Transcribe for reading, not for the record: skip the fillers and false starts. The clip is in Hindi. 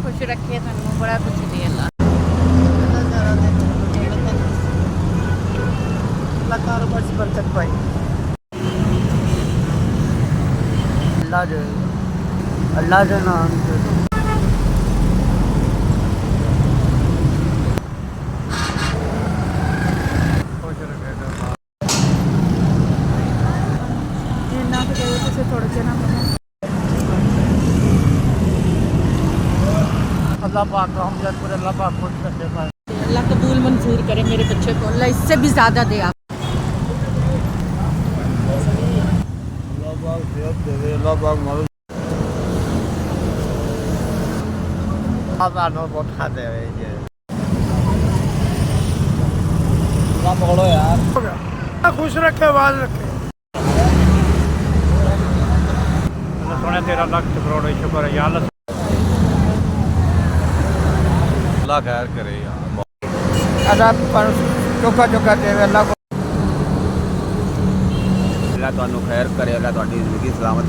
खुश रखे थानू बड़ा कुछ दे अल्लाह कारोबार से बरकत पाई अल्लाह के नाम से अल्लाह पाक पूरे अल्लाह पाक खुश रखे पाए अल्लाह कबूल मंजूर करे मेरे बच्चे को अल्लाह इससे भी ज़्यादा दे आप अल्लाह बहुत खाते हैं ये पकड़ो यार खुश रखे बाज रखे सोने 13 लाख करोड़ शुक्र है या अल्लाह खैर करे यार अल्लाह पर चौका चौका दे अल्लाह को अल्लाह तुहानू खैर करे अल्लाह तुहाडी जिंदगी सलामत